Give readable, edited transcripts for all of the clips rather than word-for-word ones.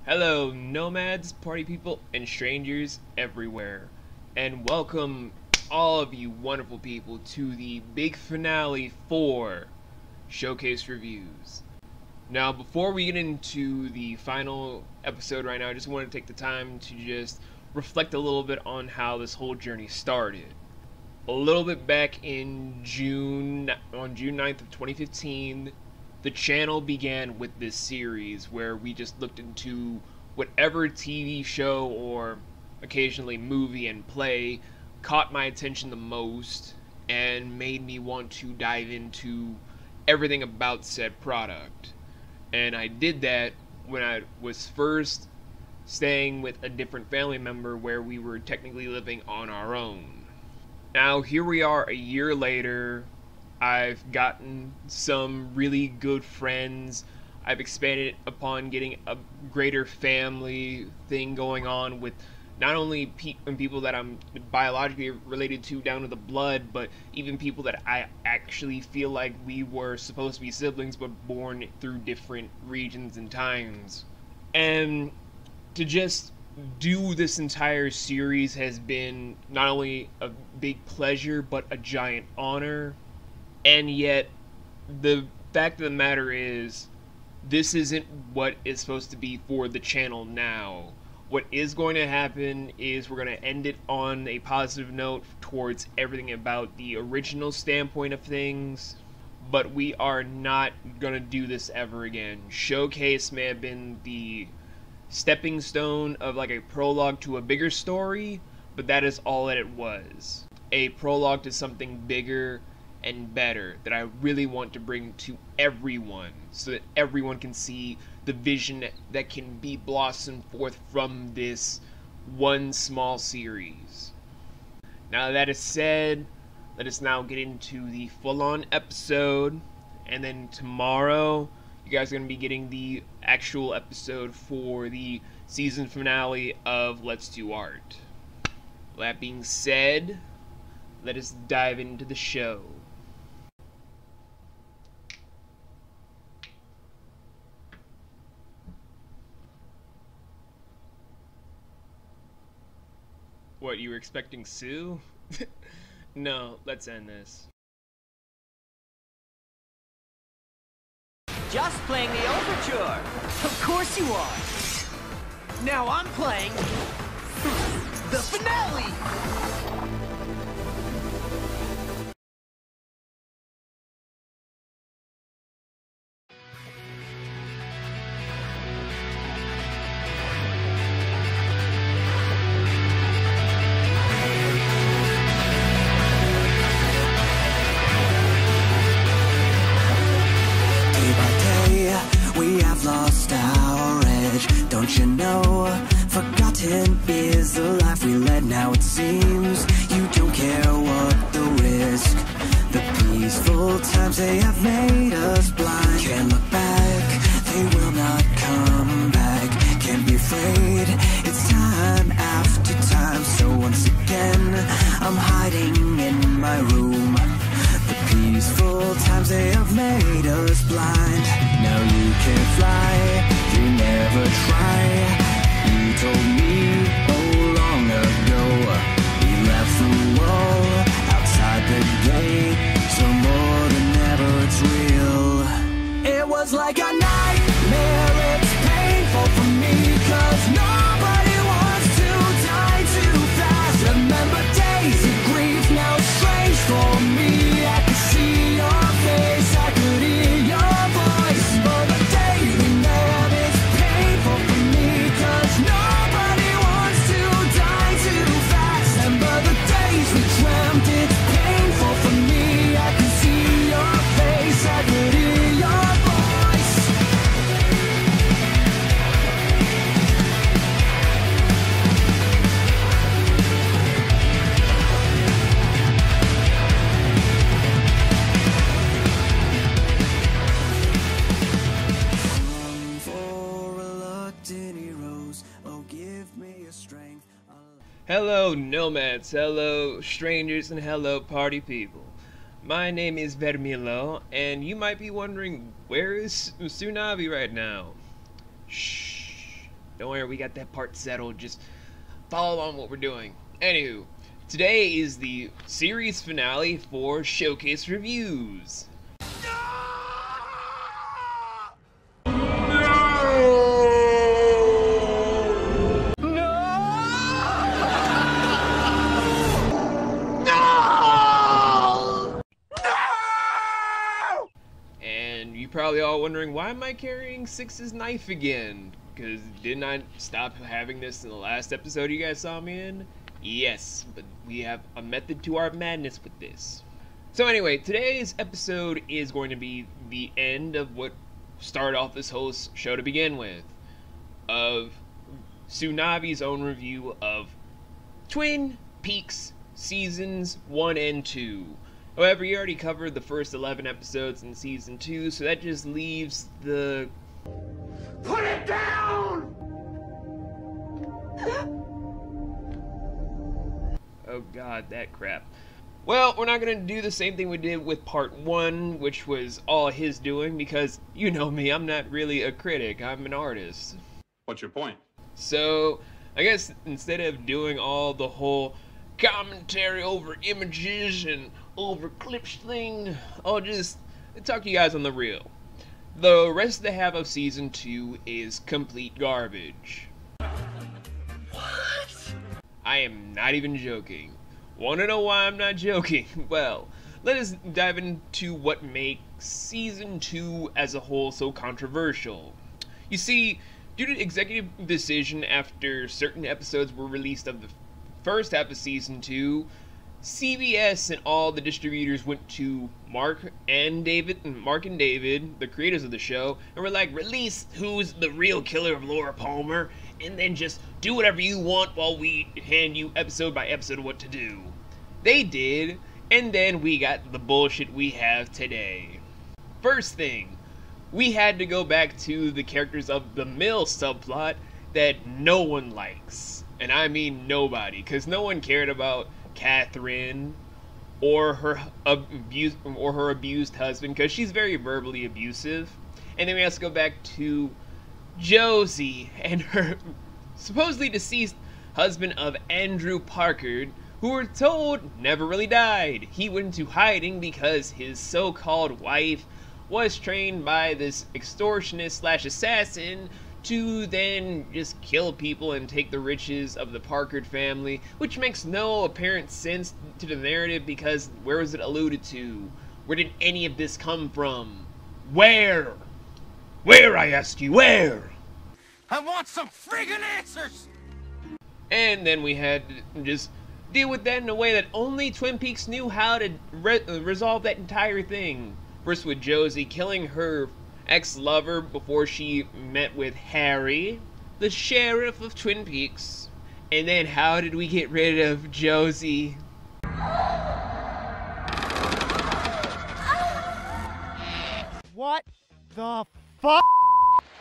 Hello, nomads, party people, and strangers everywhere, and welcome all of you wonderful people to the big finale for Showcase Reviews. Now, before we get into the final episode right now, I just want to take the time to just reflect a little bit on how this whole journey started. A little bit back in June 9th of 2015, the channel began with this series where we just looked into whatever TV show or occasionally movie and play caught my attention the most and made me want to dive into everything about said product. And I did that when I was first staying with a different family member where we were technically living on our own. Now here we are a year later. I've gotten some really good friends. I've expanded upon getting a greater family thing going on with not only people that I'm biologically related to down to the blood, but even people that I actually feel like we were supposed to be siblings but born through different regions and times. And to just do this entire series has been not only a big pleasure but a giant honor. And yet, the fact of the matter is, this isn't what is supposed to be for the channel now. What is going to happen is we're going to end it on a positive note towards everything about the original standpoint of things, but we are not going to do this ever again. Showcase may have been the stepping stone of like a prologue to a bigger story, but that is all that it was. A prologue to something bigger and better that I really want to bring to everyone so that everyone can see the vision that can be blossomed forth from this one small series. Now that is said, let us now get into the full-on episode, and then tomorrow you guys are going to be getting the actual episode for the season finale of Let's Do Art. That being said, let us dive into the show. What, you were expecting Sue? No, let's end this. Just playing the overture. Of course you are. Now I'm playing the finale. Lost our edge, don't you know? Forgotten is the life we led. Now it seems you don't care what the risk. The peaceful times, they have made us blind. Can't look back, they will not come back. Can't be afraid, it's time after time. So once again, I'm hiding in my room. The peaceful times, they have made us blind. Now you can fly, you never try. You told me long ago, we left the wall outside the gate. So more than ever it's real. It was like a nightmare, it's painful for me, 'cause nobody wants to die too fast. Remember days of grief, now strange for me. I could see your face, I could hear your voice, but the day we met is painful for me, 'cause nobody wants to die too fast. Remember the days we dreamt, it's painful for me. I could see your face, I could hear your voice. Hello nomads, hello strangers, and hello party people. My name is Vermilo, and you might be wondering, where is Tsuna-Vi right now? Shh. Don't worry, we got that part settled. Just follow on what we're doing. Anywho, today is the series finale for Showcase Reviews. You're probably all wondering, why am I carrying Six's knife again? Because didn't I stop having this in the last episode you guys saw me in? Yes, but we have a method to our madness with this. So anyway, today's episode is going to be the end of what started off this whole show to begin with. Of Tsuna-Vi's own review of Twin Peaks Seasons 1 and 2. However, you already covered the first 11 episodes in Season 2, so that just leaves the... Put it down! Oh god, that crap. Well, we're not going to do the same thing we did with Part 1, which was all his doing, because, you know me, I'm not really a critic, I'm an artist. What's your point? So, I guess instead of doing all the whole commentary over images and over clips thing, I'll just talk to you guys on the real. The rest of the half of Season 2 is complete garbage. What? I am not even joking. Want to know why I'm not joking? Well, let us dive into what makes Season 2 as a whole so controversial. You see, due to executive decision after certain episodes were released of the first half of Season 2, CBS and all the distributors went to Mark and David, the creators of the show, and were like, release who's the real killer of Laura Palmer, and then just do whatever you want while we hand you episode by episode what to do. They did, and then we got the bullshit we have today. First thing, we had to go back to the characters of the Mill subplot that no one likes. And I mean nobody, because no one cared about Catherine or her abused husband, because she's very verbally abusive. And then we have to go back to Josie and her supposedly deceased husband of Andrew Parker, who we're told never really died. He went into hiding because his so-called wife was trained by this extortionist / assassin to then just kill people and take the riches of the Parker family, which makes no apparent sense to the narrative, because where was it alluded to? Where did any of this come from? Where? Where, I ask you, where? I want some friggin' answers! And then we had to just deal with that in a way that only Twin Peaks knew how to resolve that entire thing. First with Josie killing her ex-lover before she met with Harry, the sheriff of Twin Peaks. And then how did we get rid of Josie? What the fuck?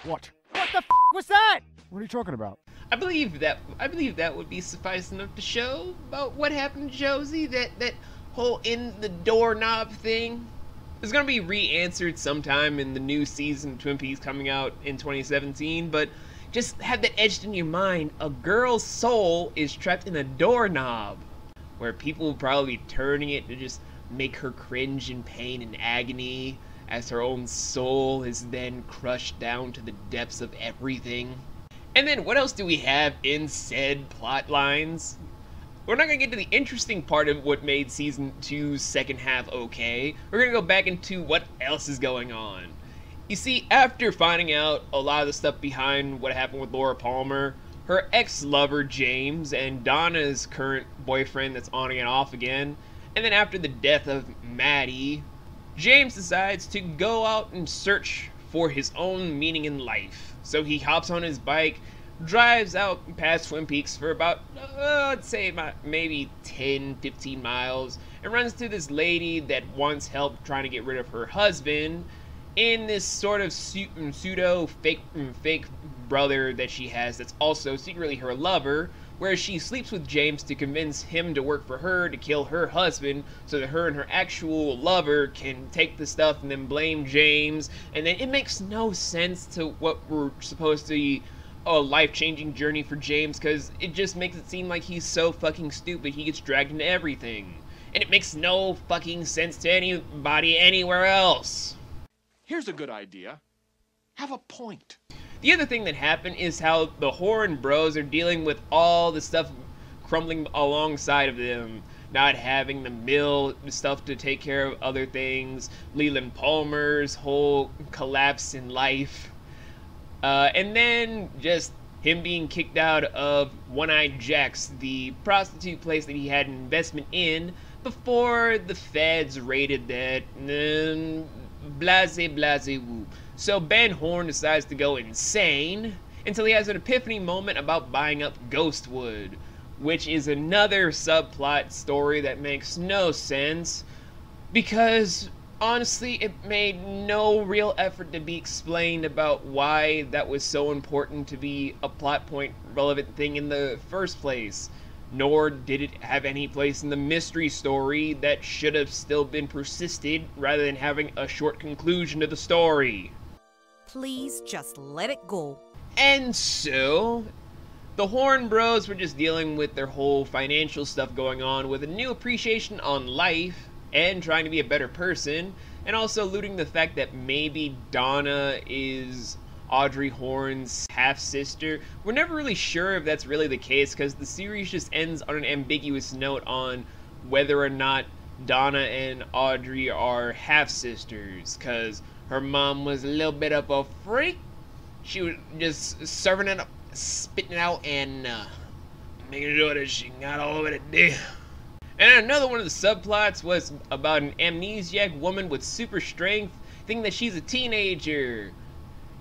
What the fuck was that? What are you talking about? I believe that would be suffice enough to show about what happened to Josie, that whole in the doorknob thing. It's gonna be re-answered sometime in the new season of Twin Peaks coming out in 2017, but just have that etched in your mind. A girl's soul is trapped in a doorknob, where people will probably be turning it to just make her cringe in pain and agony, as her own soul is then crushed down to the depths of everything. And then what else do we have in said plot lines? We're not going to get to the interesting part of what made Season 2's second half okay. We're going to go back into what else is going on. You see, after finding out a lot of the stuff behind what happened with Laura Palmer, her ex-lover James, and Donna's current boyfriend that's on and off again, and then after the death of Maddie, James decides to go out and search for his own meaning in life. So he hops on his bike, drives out past Twin Peaks for about, let's say about maybe 10-15 miles, and runs to this lady that wants help trying to get rid of her husband in this sort of pseudo fake brother that she has that's also secretly her lover, where she sleeps with James to convince him to work for her to kill her husband so that her and her actual lover can take the stuff and then blame James. And then it makes no sense to what we're supposed to be a life-changing journey for James, because it just makes it seem like he's so fucking stupid he gets dragged into everything. And it makes no fucking sense to anybody anywhere else. Here's a good idea. Have a point. The other thing that happened is how the Horn Bros are dealing with all the stuff crumbling alongside of them. Not having the mill stuff to take care of other things. Leland Palmer's whole collapse in life. And then just him being kicked out of One-Eyed Jack's, the prostitute place that he had an investment in, before the feds raided that. Blase woo. So Ben Horn decides to go insane until he has an epiphany moment about buying up Ghostwood, which is another subplot story that makes no sense, because honestly it made no real effort to be explained about why that was so important to be a plot point relevant thing in the first place. Nor did it have any place in the mystery story that should have still been persisted rather than having a short conclusion to the story. Please just let it go. And so, the Horn Bros were just dealing with their whole financial stuff going on with a new appreciation on life and trying to be a better person, and also alluding to the fact that maybe Donna is Audrey Horn's half-sister. We're never really sure if that's really the case, because the series just ends on an ambiguous note on whether or not Donna and Audrey are half-sisters, because her mom was a little bit of a freak. She was just serving it up, spitting it out, and making sure that she got all of it there. And another one of the subplots was about an amnesiac woman with super strength thinking that she's a teenager,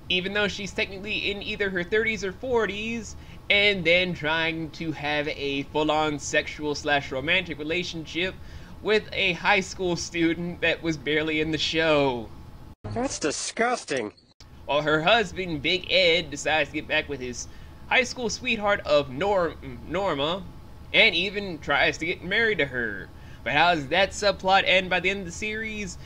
even though she's technically in either her 30s or 40s, and then trying to have a full-on sexual/romantic relationship with a high school student that was barely in the show. That's disgusting. While her husband, Big Ed, decides to get back with his high school sweetheart of Norma, and even tries to get married to her. But how does that subplot end by the end of the series?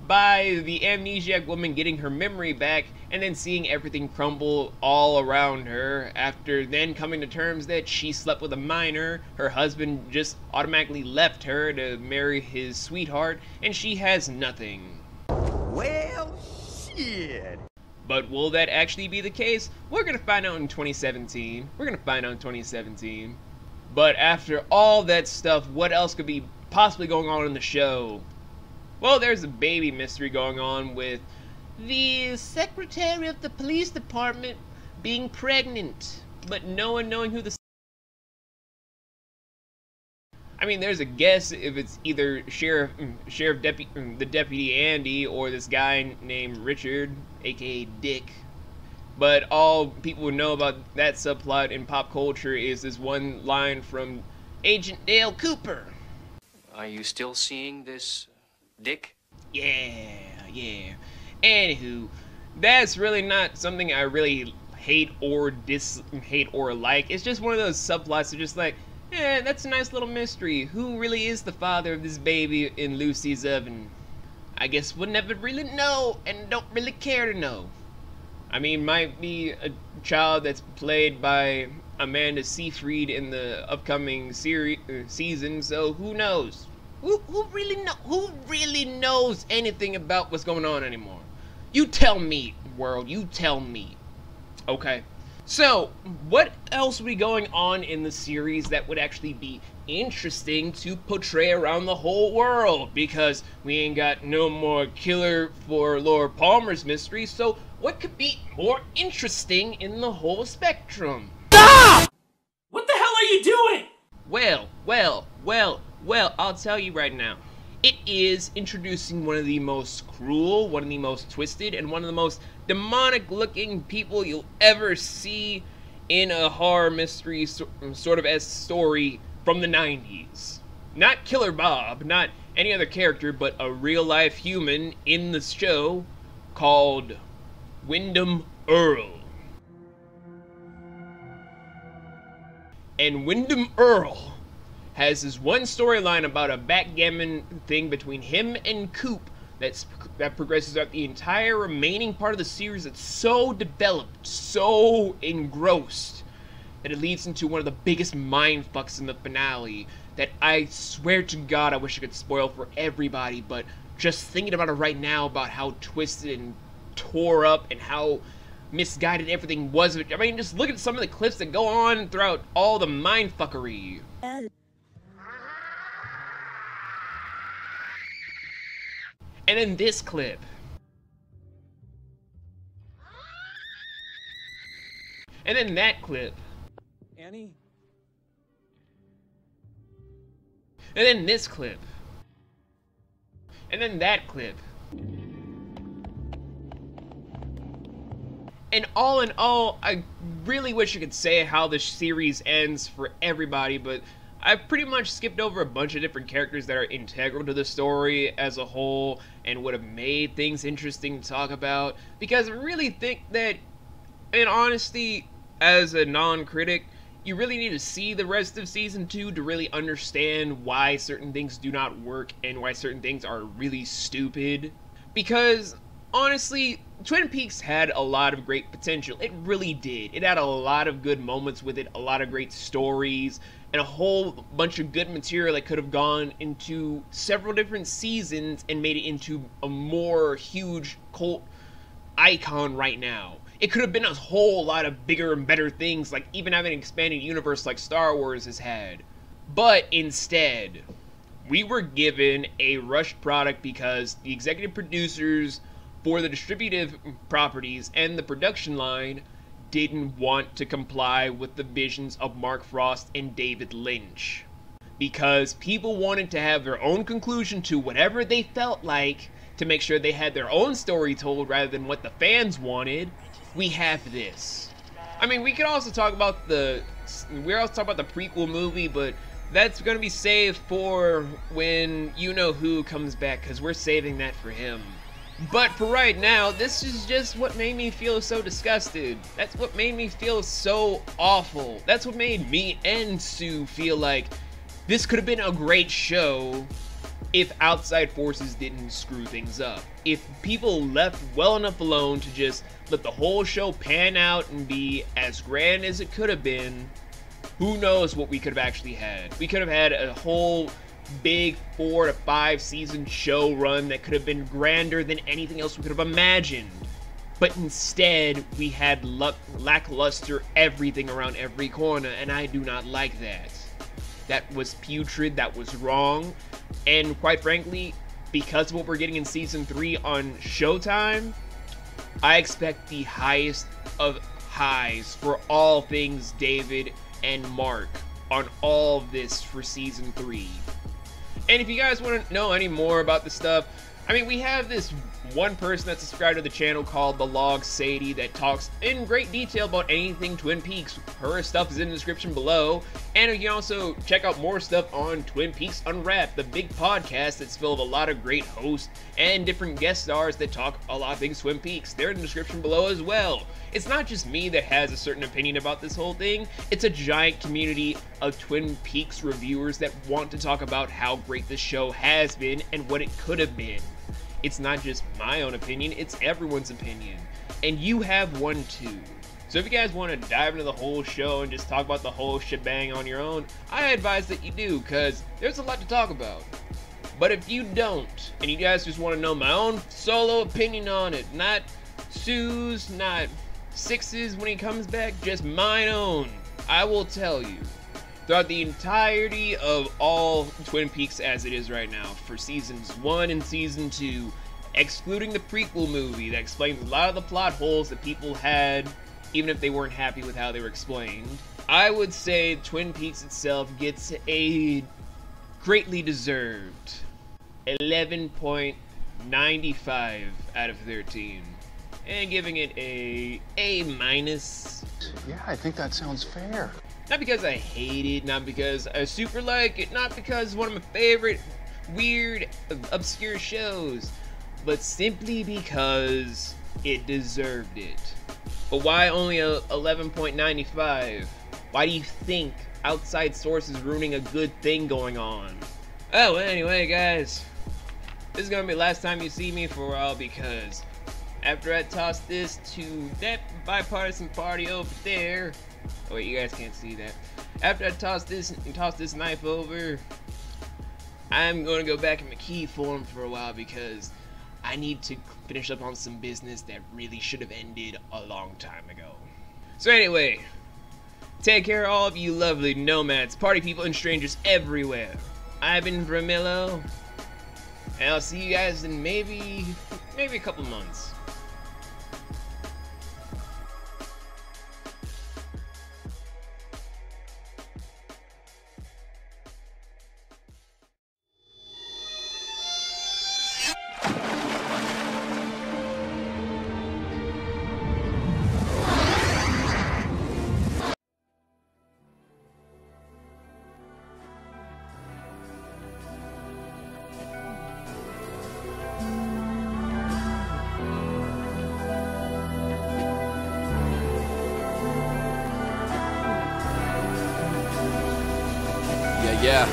By the amnesiac woman getting her memory back and then seeing everything crumble all around her, after then coming to terms that she slept with a minor, her husband just automatically left her to marry his sweetheart, and she has nothing. Well, shit. But will that actually be the case? We're gonna find out in 2017. But after all that stuff, what else could be possibly going on in the show? Well, there's a baby mystery going on with the secretary of the police department being pregnant, but no one knowing who the... I mean, there's a guess if it's either the deputy Andy, or this guy named Richard, aka Dick. But all people would know about that subplot in pop culture is this one line from Agent Dale Cooper. Are you still seeing this, Dick? Yeah. Anywho, that's really not something I really hate or like. It's just one of those subplots that just like, that's a nice little mystery. Who really is the father of this baby in Lucy's oven? I guess we'll never really know, and don't really care to know. I mean, might be a child that's played by Amanda Seyfried in the upcoming season, so who knows? Who really knows anything about what's going on anymore? You tell me, world, you tell me. Okay. So, what else would be going on in the series that would actually be interesting to portray around the whole world? Because we ain't got no more killer for Laura Palmer's mystery, so what could be more interesting in the whole spectrum? Stop! What the hell are you doing? Well, I'll tell you right now. It is introducing one of the most cruel, one of the most twisted, and one of the most demonic-looking people you'll ever see in a horror mystery sort of as story from the 90s. Not Killer Bob, not any other character, but a real-life human in the show called Wyndham Earl. And Wyndham Earl has this one storyline about a backgammon thing between him and Coop that progresses throughout the entire remaining part of the series that's so developed, so engrossed, that it leads into one of the biggest mindfucks in the finale that I swear to God I wish I could spoil for everybody, but just thinking about it right now, about how twisted and tore up and how misguided everything was. I mean, just look at some of the clips that go on throughout all the mindfuckery. And then this clip. And then that clip. Annie? And then this clip. And then that clip. And all in all, I really wish I could say how this series ends for everybody, but I've pretty much skipped over a bunch of different characters that are integral to the story as a whole and would have made things interesting to talk about, because I really think that, in honesty, as a non-critic, you really need to see the rest of Season 2 to really understand why certain things do not work and why certain things are really stupid. Because, honestly, Twin Peaks had a lot of great potential. It really did. It had a lot of good moments with it, a lot of great stories, and a whole bunch of good material that could have gone into several different seasons and made it into a more huge cult icon right now. It could have been a whole lot of bigger and better things, like even having an expanded universe like Star Wars has had. But instead, we were given a rushed product because the executive producers for the distributive properties and the production line didn't want to comply with the visions of Mark Frost and David Lynch. Because people wanted to have their own conclusion to whatever they felt like to make sure they had their own story told rather than what the fans wanted. We have this. I mean, we could also talk about the prequel movie, but that's gonna be saved for when You-Know-Who comes back, because we're saving that for him. But for right now, this is just what made me feel so disgusted. That's what made me feel so awful. That's what made me and Sue feel like this could have been a great show if outside forces didn't screw things up. If people left well enough alone to just let the whole show pan out and be as grand as it could have been, who knows what we could have actually had. We could have had a whole big 4 to 5 season show run that could have been grander than anything else we could have imagined. But instead, we had lackluster everything around every corner, and I do not like that. That was putrid, that was wrong, and quite frankly, because of what we're getting in Season 3 on Showtime, I expect the highest of highs for all things David and Mark on all of this for Season 3. And if you guys want to know any more about this stuff, I mean, we have this one person that's subscribed to the channel called The Log Sadie that talks in great detail about anything Twin Peaks. Her stuff is in the description below, and you can also check out more stuff on Twin Peaks Unwrapped, the big podcast that's filled with a lot of great hosts and different guest stars that talk a lot of things Twin Peaks. They're in the description below as well. It's not just me that has a certain opinion about this whole thing. It's a giant community of Twin Peaks reviewers that want to talk about how great this show has been and what it could have been. It's not just my own opinion, it's everyone's opinion. And you have one too. So if you guys want to dive into the whole show and just talk about the whole shebang on your own, I advise that you do, because there's a lot to talk about. But if you don't, and you guys just want to know my own solo opinion on it, not Sue's, not Six's when he comes back, just mine own, I will tell you. Throughout the entirety of all Twin Peaks as it is right now, for Seasons 1 and Season 2, excluding the prequel movie that explains a lot of the plot holes that people had, even if they weren't happy with how they were explained, I would say Twin Peaks itself gets a greatly deserved 11.95 out of 13. And giving it a A-. Yeah, I think that sounds fair. Not because I hate it, not because I super like it, not because it's one of my favorite weird, obscure shows, but simply because it deserved it. But why only a 11.95? Why do you think outside sources ruining a good thing going on? Oh, well, anyway, guys, this is gonna be the last time you see me for a while, because after I toss this to that bipartisan party over there, oh wait, you guys can't see that. After I toss this knife over, I'm gonna go back in McKee form for a while, because I need to finish up on some business that really should have ended a long time ago. So anyway, take care all of you lovely nomads, party people, and strangers everywhere. I've been Vermillo, and I'll see you guys in maybe a couple months. Yeah,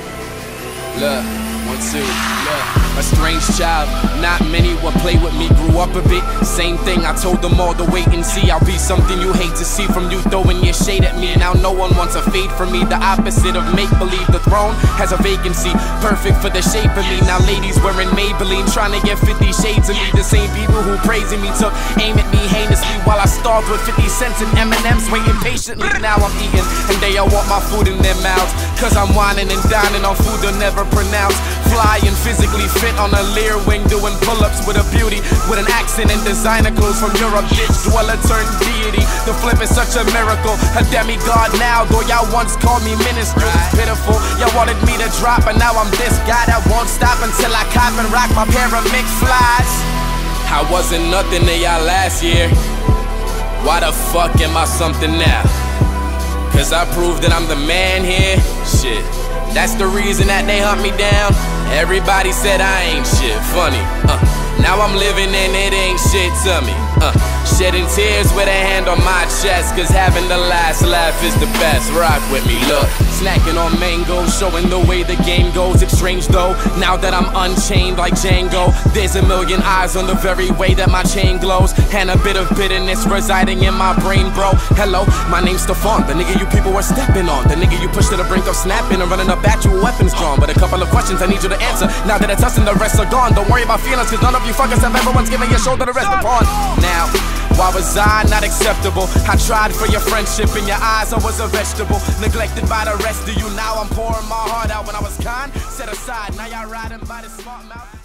look, 1, 2, look. A strange child, not many will play with me. Grew up a bit, same thing, I told them all to wait and see. I'll be something you hate to see from you throwing your shade at me. Now no one wants a fate from me, the opposite of make-believe. The throne has a vacancy, perfect for the shape of me. Now ladies wearing Maybelline, trying to get 50 shades of me. The same people who praising me took aim at me heinously, while I starved with 50 cents and M&M's, waiting patiently. Now I'm eating, and they all want my food in their mouths, cause I'm whining and dining on food they'll never pronounce. Fly and physically fit on a Lear wing, doing pull-ups with a beauty, with an accent and designer clothes from Europe. Bitch dweller turned deity, the flip is such a miracle. A demigod now, though y'all once called me minstrel. It's pitiful, y'all wanted me to drop, but now I'm this guy that won't stop until I cop and rock my pair of McFlies. I wasn't nothing to y'all last year, why the fuck am I something now? Cause I proved that I'm the man here. Shit, that's the reason that they hunt me down. Everybody said I ain't shit, funny. Now I'm living and it ain't shit to me. Shedding tears with a hand on my chest, cause having the last laugh is the best. Rock with me, look. Snacking on mangoes, showing the way the game goes. It's strange though, now that I'm unchained like Django. There's a million eyes on the very way that my chain glows, and a bit of bitterness residing in my brain, bro. Hello, my name's Stefan, the nigga you people were stepping on. The nigga you pushed to the brink of snapping and running up at you with weapons drawn. But a couple of questions I need you to answer, now that it's us and the rest are gone. Don't worry about feelings, cause none of you fuckers have ever once given your shoulder to rest upon. Now, why was I not acceptable? I tried for your friendship, in your eyes I was a vegetable, neglected by the rest of you. Now I'm pouring my heart out when I was kind, set aside. Now y'all riding by the smart mouth.